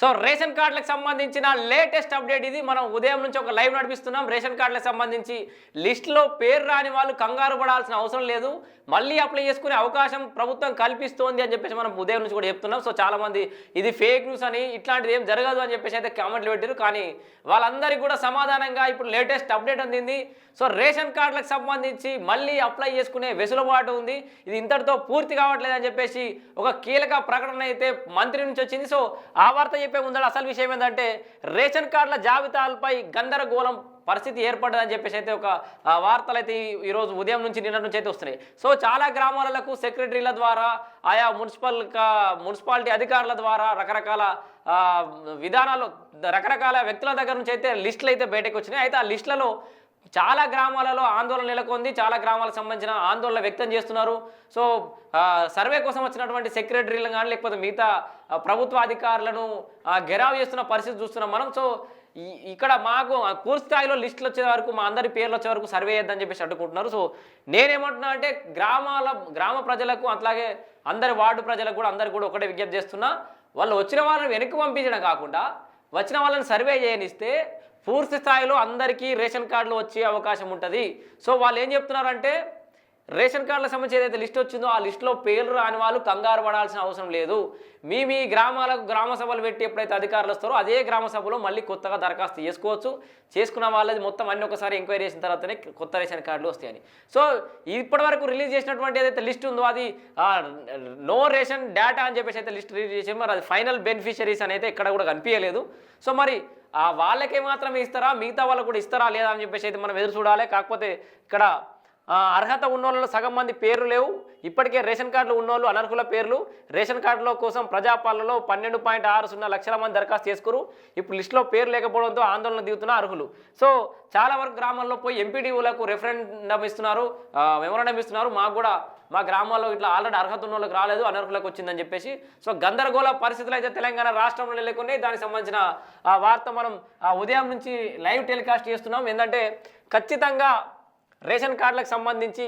So ration కార్డులకు సంబంధించిన latest update ఇది. మనం ఉదయం నుంచి ఒక లైవ్ నడిపిస్తున్నాం. రేషన్ కార్డులకు సంబంధించి లిస్టులో పేరు రాని వాళ్ళు కంగారు పడాల్సిన అవసరం లేదు. మళ్ళీ అప్లై చేసుకునే అవకాశం ప్రభుత్వం కల్పిస్తోంది అని చెప్పేసి మనం ఉదయం నుంచి కూడా చెప్తున్నాం. సో చాలామంది ఇది ఫేక్ న్యూస్ అని, ఇట్లాంటిది ఏం జరగదు అని చెప్పేసి అయితే కామెంట్లు పెట్టారు. కానీ వాళ్ళందరికీ కూడా సమాధానంగా ఇప్పుడు లేటెస్ట్ అప్డేట్ అందింది. సో రేషన్ కార్డులకు సంబంధించి మళ్ళీ అప్లై చేసుకునే వెసులుబాటు ఉంది. ఇది ఇంతటితో పూర్తి కావట్లేదు అని చెప్పేసి ఒక కీలక ప్రకటన అయితే మంత్రి నుంచి వచ్చింది. సో ఆ వార్త చెప్పే ముందర అసలు విషయం ఏంటంటే రేషన్ కార్డుల జాబితాలపై గందరగోళం పరిస్థితి ఏర్పడ్డదని చెప్పేసి అయితే ఒక వార్తలు అయితే ఈరోజు ఉదయం నుంచి నిన్న నుంచి అయితే వస్తున్నాయి. సో చాలా గ్రామాలకు సెక్రటరీల ద్వారా, ఆయా మున్సిపాలిటీ అధికారుల ద్వారా రకరకాల విధానాలు రకరకాల వ్యక్తుల దగ్గర నుంచి అయితే లిస్టులు అయితే బయటకు వచ్చినాయి. అయితే ఆ లిస్టులలో చాలా గ్రామాలలో ఆందోళన నెలకొంది. చాలా గ్రామాలకు సంబంధించిన ఆందోళన వ్యక్తం చేస్తున్నారు. సో సర్వే కోసం వచ్చినటువంటి సెక్రటరీలను కానీ లేకపోతే మిగతా ప్రభుత్వ అధికారులను గెరావ్ చేస్తున్న పరిస్థితి చూస్తున్నాం మనం. సో ఇక్కడ మాకు పూర్తి స్థాయిలో లిస్టులు వచ్చే వరకు, మా అందరి పేర్లు వచ్చే వరకు సర్వే చేద్దని చెప్పేసి అడ్డుకుంటున్నారు. సో నేనేమంటున్నా అంటే గ్రామ ప్రజలకు అట్లాగే అందరి వార్డు ప్రజలకు కూడా అందరికి కూడా ఒకటే విజ్ఞప్తి చేస్తున్నా, వాళ్ళు వచ్చిన వాళ్ళని వెనక్కి పంపించడం కాకుండా వచ్చిన వాళ్ళని సర్వే చేయనిస్తే పూర్తి స్థాయిలో అందరికీ రేషన్ కార్డులు వచ్చే అవకాశం ఉంటుంది. సో వాళ్ళు ఏం చెప్తున్నారంటే రేషన్ కార్డులకు సంబంధించి ఏదైతే లిస్ట్ వచ్చిందో ఆ లిస్టులో పేర్లు రాని వాళ్ళు కంగారు పడాల్సిన అవసరం లేదు. మీ గ్రామాలకు గ్రామ సభలు పెట్టి ఎప్పుడైతే అధికారులు వస్తారో అదే గ్రామ సభలో మళ్ళీ కొత్తగా దరఖాస్తు చేసుకోవచ్చు. చేసుకున్న వాళ్ళది మొత్తం అన్ని ఒకసారి ఎంక్వైరీ చేసిన తర్వాతనే కొత్త రేషన్ కార్డులు వస్తాయని. సో ఇప్పటివరకు రిలీజ్ చేసినటువంటి ఏదైతే లిస్ట్ ఉందో అది నో రేషన్ డేటా అని చెప్పేసి అయితే లిస్ట్ రిలీజ్ చేసి మరి అది ఫైనల్ బెనిఫిషరీస్ అని అయితే ఎక్కడ కూడా కనిపించలేదు. సో మరి వాళ్ళకే మాత్రమే ఇస్తారా, మిగతా వాళ్ళకు కూడా ఇస్తారా లేదా అని చెప్పేసి అయితే మనం ఎదురు చూడాలి. కాకపోతే ఇక్కడ అర్హత ఉన్నోళ్ళలో సగం మంది పేర్లు లేవు. ఇప్పటికే రేషన్ కార్డులు ఉన్నోళ్ళు అనర్హుల పేర్లు రేషన్ కార్డుల కోసం ప్రజాపాలనలో 12.60 లక్షల మంది దరఖాస్తు చేసుకురు. ఇప్పుడు లిస్టులో పేరు లేకపోవడంతో ఆందోళన దిగుతున్న అర్హులు. సో చాలా వరకు గ్రామాల్లో పోయి ఎంపీడీఓలకు రెఫరెండం ఇస్తున్నారు, మెమోరాండం ఇస్తున్నారు. మాకు కూడా మా గ్రామాల్లో ఇట్లా ఆల్రెడీ అర్హత ఉన్న వాళ్ళకి రాలేదు, అనర్హులకు వచ్చిందని చెప్పేసి. సో గందరగోళ పరిస్థితులు అయితే తెలంగాణ రాష్ట్రంలో నెలకొన్నాయి. దానికి సంబంధించిన వార్త మనం ఉదయం నుంచి లైవ్ టెలికాస్ట్ చేస్తున్నాం. ఏంటంటే ఖచ్చితంగా రేషన్ కార్డులకు సంబంధించి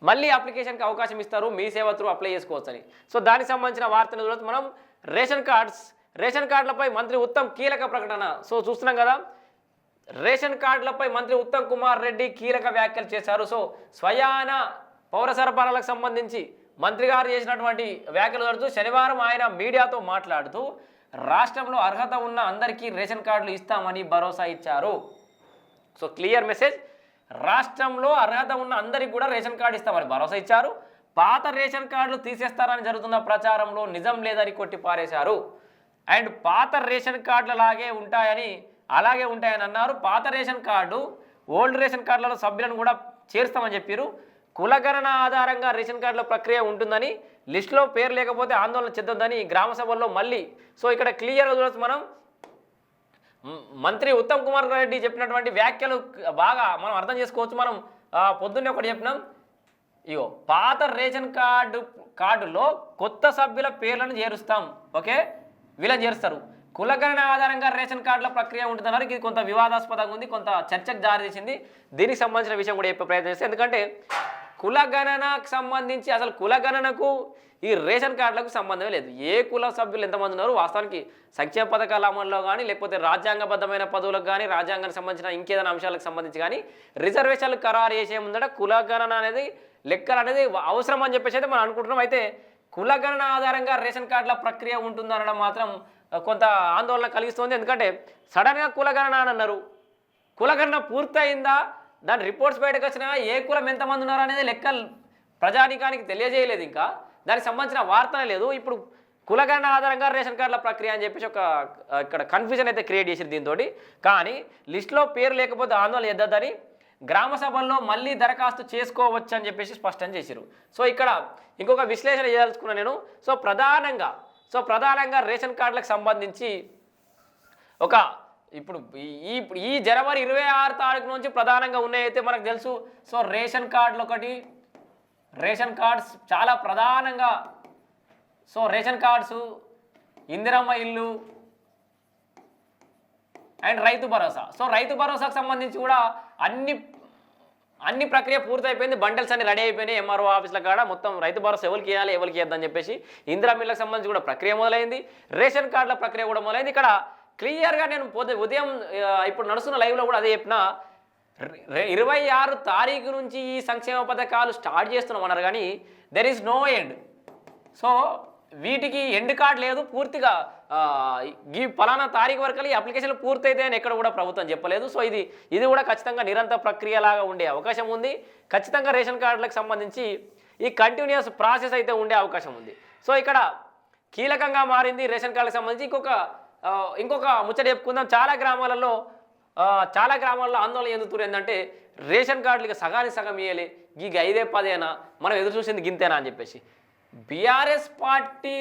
మళ్ళీ అప్లికేషన్కి అవకాశం ఇస్తారు, మీ సేవ త్రూ అప్లై చేసుకోవచ్చని. సో దానికి సంబంధించిన వార్తను చూడవచ్చు మనం. రేషన్ కార్డులపై మంత్రి ఉత్తమ్ కీలక ప్రకటన. సో చూస్తున్నాం కదా, రేషన్ కార్డులపై మంత్రి ఉత్తమ్ కుమార్ రెడ్డి కీలక వ్యాఖ్యలు చేశారు. సో స్వయాన పౌర సరఫరాలకు సంబంధించి మంత్రి గారు చేసినటువంటి వ్యాఖ్యలు చూడవచ్చు. శనివారం ఆయన మీడియాతో మాట్లాడుతూ రాష్ట్రంలో అర్హత ఉన్న అందరికీ రేషన్ కార్డులు ఇస్తామని భరోసా ఇచ్చారు. సో క్లియర్ మెసేజ్, రాష్ట్రంలో అర్హత ఉన్న అందరికీ కూడా రేషన్ కార్డు ఇస్తామని భరోసా ఇచ్చారు. పాత రేషన్ కార్డులు తీసేస్తారని జరుగుతున్న ప్రచారంలో నిజం లేదని కొట్టి పారేశారు. అండ్ పాత రేషన్ కార్డులు అలాగే ఉంటాయని అన్నారు. పాత రేషన్ కార్డు ఓల్డ్ రేషన్ కార్డులలో సభ్యులను కూడా చేరుస్తామని చెప్పారు. కులగణన ఆధారంగా రేషన్ కార్డుల ప్రక్రియ ఉంటుందని, లిస్టులో పేరు లేకపోతే ఆందోళన చెందొద్దని గ్రామ సభల్లో మళ్ళీ. సో ఇక్కడ క్లియర్గా చూడవచ్చు మనం, మంత్రి ఉత్తమ్ కుమార్ రెడ్డి చెప్పినటువంటి వ్యాఖ్యలు బాగా మనం అర్థం చేసుకోవచ్చు. మనం పొద్దున్నే ఒకటి చెప్పినాం, ఇగో పాత రేషన్ కార్డులో కొత్త సభ్యుల పేర్లను చేరుస్తాం, ఓకే వీళ్ళని చేరుస్తారు. కులగణన ఆధారంగా రేషన్ కార్డుల ప్రక్రియ ఉంటుందన్నారు. ఇది కొంత వివాదాస్పదంగా ఉంది, కొంత చర్చకు దారితీసింది. దీనికి సంబంధించిన విషయం కూడా చెప్పే ప్రయత్నం చేస్తే, ఎందుకంటే కులగణనకు సంబంధించి అసలు కులగణనకు ఈ రేషన్ కార్డులకు సంబంధమే లేదు. ఏ కుల సభ్యులు ఎంతమంది ఉన్నారు, వాస్తవానికి సంక్షేమ పథకాల అమల్లో కానీ లేకపోతే రాజ్యాంగబద్ధమైన పదవులకు కానీ రాజ్యాంగానికి సంబంధించిన ఇంకేదైనా అంశాలకు సంబంధించి కానీ రిజర్వేషన్లు ఖరారు చేసే ముందట కులగణన అనేది లెక్కలు అనేది అవసరం అని చెప్పేసి అయితే మనం అనుకుంటున్నాం. అయితే కులగణన ఆధారంగా రేషన్ కార్డుల ప్రక్రియ ఉంటుందనడం మాత్రం కొంత ఆందోళన కలిగిస్తుంది. ఎందుకంటే సడన్గా కులగణన అని అన్నారు, కులగణన పూర్తయిందా, దాని రిపోర్ట్స్ బయటకు వచ్చినా ఏ కులం ఎంతమంది ఉన్నారు అనేది లెక్కలు ప్రజానీకానికి తెలియజేయలేదు, ఇంకా దానికి సంబంధించిన వార్తనే లేదు. ఇప్పుడు కులగణన ఆధారంగా రేషన్ కార్డుల ప్రక్రియ అని చెప్పేసి ఇక్కడ కన్ఫ్యూజన్ అయితే క్రియేట్ చేసింది దీంతో. కానీ లిస్టులో పేరు లేకపోతే ఆందోళన ఎద్దదని, గ్రామ సభల్లో మళ్ళీ దరఖాస్తు చేసుకోవచ్చు అని చెప్పేసి స్పష్టం చేశారు. సో ఇక్కడ ఇంకొక విశ్లేషణ చేయాల్సుకున్నాను నేను. సో ప్రధానంగా రేషన్ కార్డులకు సంబంధించి ఇప్పుడు ఈ జనవరి 26 తారీఖు నుంచి ప్రధానంగా ఉన్నాయైతే మనకు తెలుసు. సో రేషన్ కార్డ్స్ చాలా ప్రధానంగా, సో రేషన్ కార్డ్స్, ఇందిరమ్మ ఇల్లు అండ్ రైతు భరోసా. సో రైతు భరోసాకు సంబంధించి కూడా అన్ని ప్రక్రియ పూర్తయిపోయింది, బండల్స్ అన్ని రెడీ అయిపోయినాయి. ఎంఆర్ఓ ఆఫీసుల కాడ మొత్తం రైతు భరోసా ఎవరికి ఇవ్వాలి ఎవరికి ఇద్దని చెప్పేసి ఇందిరా మిల్లకు సంబంధించి కూడా ప్రక్రియ మొదలైంది, రేషన్ కార్డుల ప్రక్రియ కూడా మొదలైంది. ఇక్కడ క్లియర్గా నేను ఉదయం ఇప్పుడు నడుస్తున్న లైవ్లో కూడా అదే చెప్పిన, 26 తారీఖు నుంచి ఈ సంక్షేమ పథకాలు స్టార్ట్ చేస్తున్నామన్నారు కానీ there is no end. So వీటికి ఎండ్ కార్డ్ లేదు, పూర్తిగా ఈ ఫలానా తారీఖు వరకు ఈ అప్లికేషన్లు పూర్తయితే అని ఎక్కడ కూడా ప్రభుత్వం చెప్పలేదు. సో ఇది కూడా ఖచ్చితంగా నిరంతర ప్రక్రియలాగా ఉండే అవకాశం ఉంది. ఖచ్చితంగా రేషన్ కార్డులకు సంబంధించి ఈ కంటిన్యూస్ ప్రాసెస్ అయితే ఉండే అవకాశం ఉంది. సో ఇక్కడ కీలకంగా మారింది రేషన్ కార్డులకు సంబంధించి. ఇంకొక ముచ్చట చెప్పుకుందాం. చాలా గ్రామాలలో ఆందోళన చెందుతున్నారు. ఏంటంటే రేషన్ కార్డులకి సగానికి సగం ఇవ్వాలి, గీ 5-10 మనం ఎదురు చూసింది గింతేనా అని చెప్పేసి. బీఆర్ఎస్ పార్టీ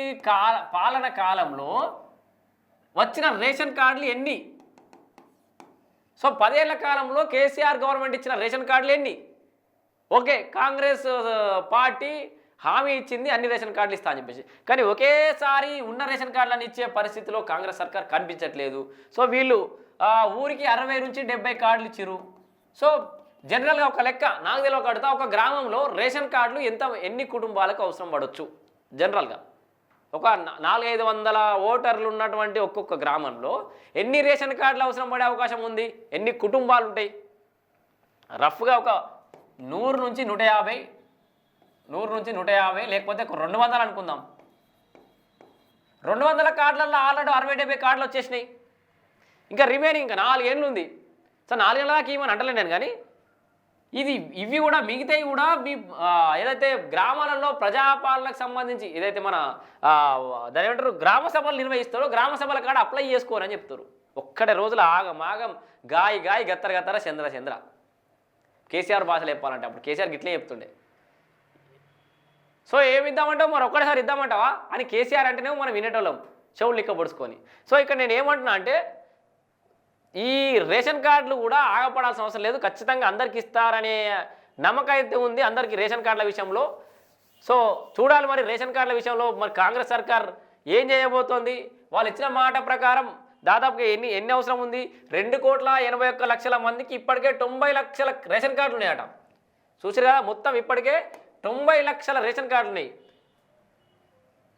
పాలన కాలంలో వచ్చిన రేషన్ కార్డులు ఎన్ని? సో 10 ఏళ్ల కాలంలో కేసీఆర్ గవర్నమెంట్ ఇచ్చిన రేషన్ కార్డులు ఎన్ని? ఓకే, కాంగ్రెస్ పార్టీ హామీ ఇచ్చింది అన్ని రేషన్ కార్డులు ఇస్తా అని చెప్పేసి, కానీ ఒకేసారి ఉన్న రేషన్ కార్డులను ఇచ్చే పరిస్థితిలో కాంగ్రెస్ సర్కార్ కనిపించట్లేదు. సో వీళ్ళు ఊరికి 60 నుంచి 70 కార్డులు ఇచ్చిరు. సో జనరల్గా ఒక లెక్క నాకు తెలియక కడతా, ఒక గ్రామంలో రేషన్ కార్డులు ఎన్ని కుటుంబాలకు అవసరం పడవచ్చు? జనరల్గా ఒక 400-500 ఓటర్లు ఉన్నటువంటి ఒక్కొక్క గ్రామంలో ఎన్ని రేషన్ కార్డులు అవసరం పడే అవకాశం ఉంది? ఎన్ని కుటుంబాలు ఉంటాయి? రఫ్గా ఒక 100 నుంచి 150 లేకపోతే ఒక 200 అనుకుందాం. 200 కార్డులలో ఆల్రెడీ 60-70 కార్డులు వచ్చేసినాయి. ఇంకా రిమైనింగ్ ఇంకా 4 ఏళ్ళు ఉంది. సో 4 ఏళ్ళ దాకా ఏమని అంటలేను నేను, కానీ ఇవి కూడా మిగతాయి కూడా మీ ఏదైతే గ్రామాలలో ప్రజాపాలనకు సంబంధించి ఏదైతే మన దాని ఏమంటారు గ్రామ సభలు నిర్వహిస్తారో గ్రామ సభల కాడ అప్లై చేసుకోరని చెప్తారు. ఒక్కడే రోజుల ఆగమాగం గాయ గత్తర చంద్ర కేసీఆర్ భాషలు చెప్పాలంటే అప్పుడు కేసీఆర్ గిట్లే చెప్తుండే. సో ఏమి ఇద్దామంటావు మరి ఒక్కడేసారి ఇద్దామంటావా అని కేసీఆర్ అంటేనేమో మనం వినేటోళ్ళం చెవులు లిక్క పొడుచుకొని. సో ఇక్కడ నేను ఏమంటున్నా అంటే ఈ రేషన్ కార్డులు కూడా ఆగపడాల్సిన అవసరం లేదు, ఖచ్చితంగా అందరికి ఇస్తారనే నమ్మకం అయితే ఉంది అందరికీ రేషన్ కార్డుల విషయంలో. సో చూడాలి మరి రేషన్ కార్డుల విషయంలో మరి కాంగ్రెస్ సర్కార్ ఏం చేయబోతోంది. వాళ్ళు ఇచ్చిన మాట ప్రకారం దాదాపుగా ఎన్ని అవసరం ఉంది? 2,81,00,000 మందికి ఇప్పటికే 90 లక్షల రేషన్ కార్డులు ఉన్నాయట. చూసారు కదా, మొత్తం ఇప్పటికే 90 లక్షల రేషన్ కార్డులు ఉన్నాయి.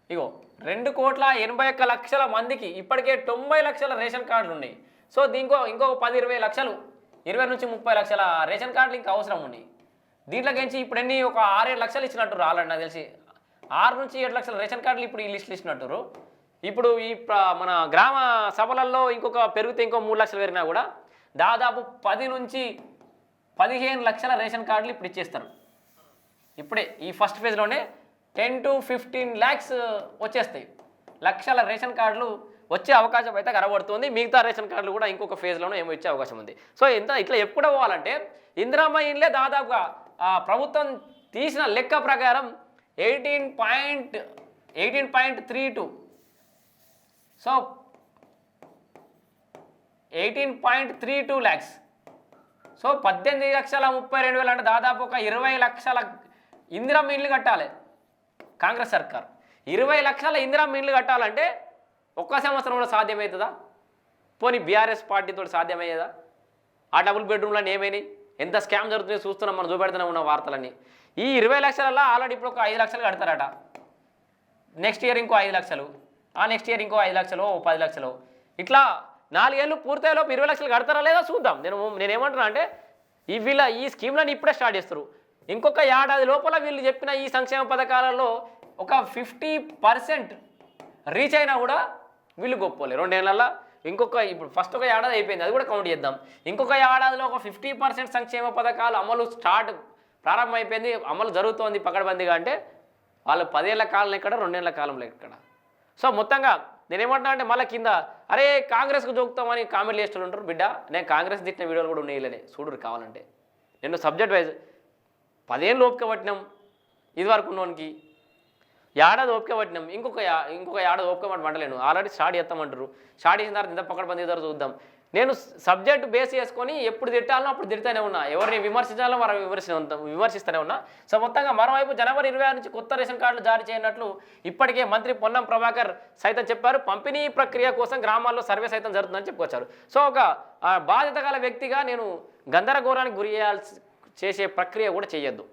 ఇగో 2,81,00,000 మందికి ఇప్పటికే 90 లక్షల రేషన్ కార్డులు ఉన్నాయి. సో ఇంకో 10-20 లక్షలు, 20 నుంచి 30 లక్షల రేషన్ కార్డులు ఇంకా అవసరం ఉన్నాయి. దీంట్లోకించి ఇప్పుడు ఒక 6-7 లక్షలు ఇచ్చినట్టు ఆల్రెడీ నాకు తెలిసి 6 నుంచి 7 లక్షల రేషన్ కార్డులు ఇప్పుడు ఈ లిస్టులు ఇచ్చినట్టు. ఇప్పుడు ఈ మన గ్రామ సభలలో పెరిగితే ఇంకో 3 లక్షలు పెరిగినా కూడా దాదాపు 10 నుంచి 15 లక్షల రేషన్ కార్డులు ఇప్పుడు ఇచ్చేస్తారు. ఇప్పుడే ఈ ఫస్ట్ ఫేజ్లోనే 10 to 15 lakhs వచ్చేస్తాయి. లక్షల రేషన్ కార్డులు వచ్చే అవకాశం అయితే కనబడుతుంది. మిగతా రేషన్ కార్డులు కూడా ఇంకొక ఫేజ్లోనే ఏమో ఇచ్చే అవకాశం ఉంది. సో ఇట్లా ఎప్పుడు పోవాలంటే ఇందిరమ్మ ఇండ్లే దాదాపుగా ప్రభుత్వం తీసిన లెక్క ప్రకారం 18.32. So 18.32 lakhs. సో 18,32,000 అంటే దాదాపు ఒక 20 లక్షల ఇందిరమ్మ ఇండ్లు కట్టాలి కాంగ్రెస్ సర్కార్. 20 లక్షల ఇందిరమ్మ ఇండ్లు కట్టాలంటే ఒక్క సంవత్సరంలో సాధ్యమవుతుందా? పోనీ బీఆర్ఎస్ పార్టీతో సాధ్యమయ్యేదా? ఆ డబుల్ బెడ్రూమ్లను ఏమైనాయి? ఎంత స్కామ్ జరుగుతుందో చూస్తున్నాం, మనం చూపెడుతూనే ఉన్న వార్తలన్నీ. ఈ 20 లక్షలలో ఆల్రెడీ ఇప్పుడు ఒక 5 లక్షలు కడతారట. నెక్స్ట్ ఇయర్ ఇంకో 5 లక్షలు, ఆ నెక్స్ట్ ఇయర్ ఇంకో 5 లక్షలు, 10 లక్షలు, ఇట్లా 4 ఏళ్ళు పూర్తయ్యేలోపు 20 లక్షలు కడతారా లేదా చూద్దాం. నేనేమంటున్నా అంటే ఈ స్కీమ్లను ఇప్పుడే స్టార్ట్ చేస్తారు. ఇంకొక ఏడాది లోపల వీళ్ళు చెప్పిన ఈ సంక్షేమ పథకాలలో ఒక 50% రీచ్ అయినా కూడా వీళ్ళు గొప్పలే. 2 ఏళ్ళల్లో ఇప్పుడు ఫస్ట్ ఒక ఏడాది అయిపోయింది, అది కూడా కౌంట్ చేద్దాం. ఇంకొక ఏడాదిలో ఒక 50% సంక్షేమ పథకాలు అమలు ప్రారంభమైపోయింది, అమలు జరుగుతోంది పకడ్బందీగా. అంటే వాళ్ళు 10 ఏళ్ల కాలం ఎక్కడ, 2 ఏళ్ల కాలంలో ఎక్కడ. సో మొత్తంగా నేనేమంటున్నా అంటే మళ్ళీ కింద అరే కాంగ్రెస్కు జోకుతామని కామెంట్లు చేస్తూ ఉంటారు. బిడ్డ నేను కాంగ్రెస్ తిట్టిన వీడియోలు కూడా ఉన్నాయిలే చూడరు కావాలంటే. నేను సబ్జెక్ట్ వైజ్ 10 ఏళ్ళు ఓపిక పట్టినాం ఇదివరకు ఉన్నోనికి, ఏడాది ఓపిక పట్టినాం, ఇంకొక ఏడాది ఓపిక పట్టలేను. ఆల్రెడీ స్టార్ట్ చేస్తామంటారు. స్టార్ట్ చేసిన తర్వాత ఇంత పకడ్బందీ ద్వారా చూద్దాం. నేను సబ్జెక్ట్ బేస్ చేసుకొని ఎప్పుడు తిట్టాలో అప్పుడు తిడుతూనే ఉన్నా, ఎవరిని విమర్శించాలో వారు విమర్శిస్తూనే ఉన్నా. సో మొత్తంగా మరోవైపు జనవరి 26 నుంచి కొత్త రేషన్ కార్డులు జారీ చేయనట్లు ఇప్పటికే మంత్రి పొన్నం ప్రభాకర్ సైతం చెప్పారు. పంపిణీ ప్రక్రియ కోసం గ్రామాల్లో సర్వే సైతం జరుగుతుందని చెప్పుకొచ్చారు. సో ఒక బాధ్యత గల వ్యక్తిగా నేను గందరగోళానికి గురి చేసే ప్రక్రియ కూడా చేయొద్దు.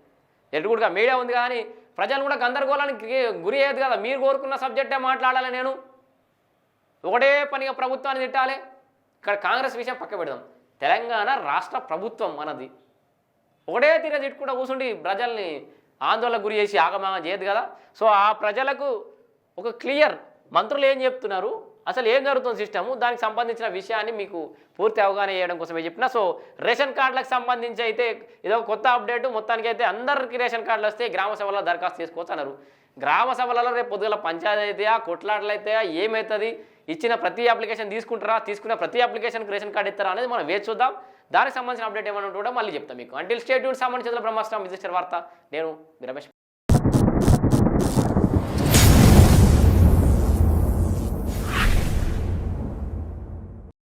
ఎటుగుడుగా మీడియా ఉంది కానీ ప్రజలు కూడా గందరగోళానికి గురి అయ్యేది కదా. మీరు కోరుకున్న సబ్జెక్టే మాట్లాడాలి, నేను ఒకటే పనిగా ప్రభుత్వాన్ని తిట్టాలి. ఇక్కడ కాంగ్రెస్ విషయం పక్క పెడదాం, తెలంగాణ రాష్ట్ర ప్రభుత్వం మనది. ఒకటే తీర తిట్టుకుంటూ కూర్చుండి ప్రజల్ని ఆందోళనకు గురి చేసి ఆగమాగం చేయదు కదా. సో ఆ ప్రజలకు ఒక క్లియర్ మంత్రులు ఏం చెప్తున్నారు, అసలు ఏం జరుగుతుంది సిస్టము, దానికి సంబంధించిన విషయాన్ని మీకు పూర్తి అవగాహన చేయడం కోసమే చెప్పిన. సో రేషన్ కార్డులకు సంబంధించి అయితే ఇదో కొత్త అప్డేటు. మొత్తానికి అయితే అందరికీ రేషన్ కార్డులు వస్తే గ్రామ సభలో దరఖాస్తు చేసుకోవచ్చు అన్నారు. గ్రామ సభలలో రేపు పొద్దుగల పంచాయతీ అయితే కొట్లాటలు అయితే ఏమవుతుంది, ఇచ్చిన ప్రతి అప్లికేషన్ తీసుకుంటారా, తీసుకున్న ప్రతి అప్లికేషన్కి రేషన్ కార్డు ఇస్తారా అనేది మనం వేచి చూద్దాం. దానికి సంబంధించిన అప్డేట్ ఏమైనా కూడా మళ్ళీ చెప్తాం మీకు. అంటిల్ స్టేట్ సంబంధించిన బ్రహ్మాస్త్రం విజిస్టర్ వార్త. నేను రమేష్.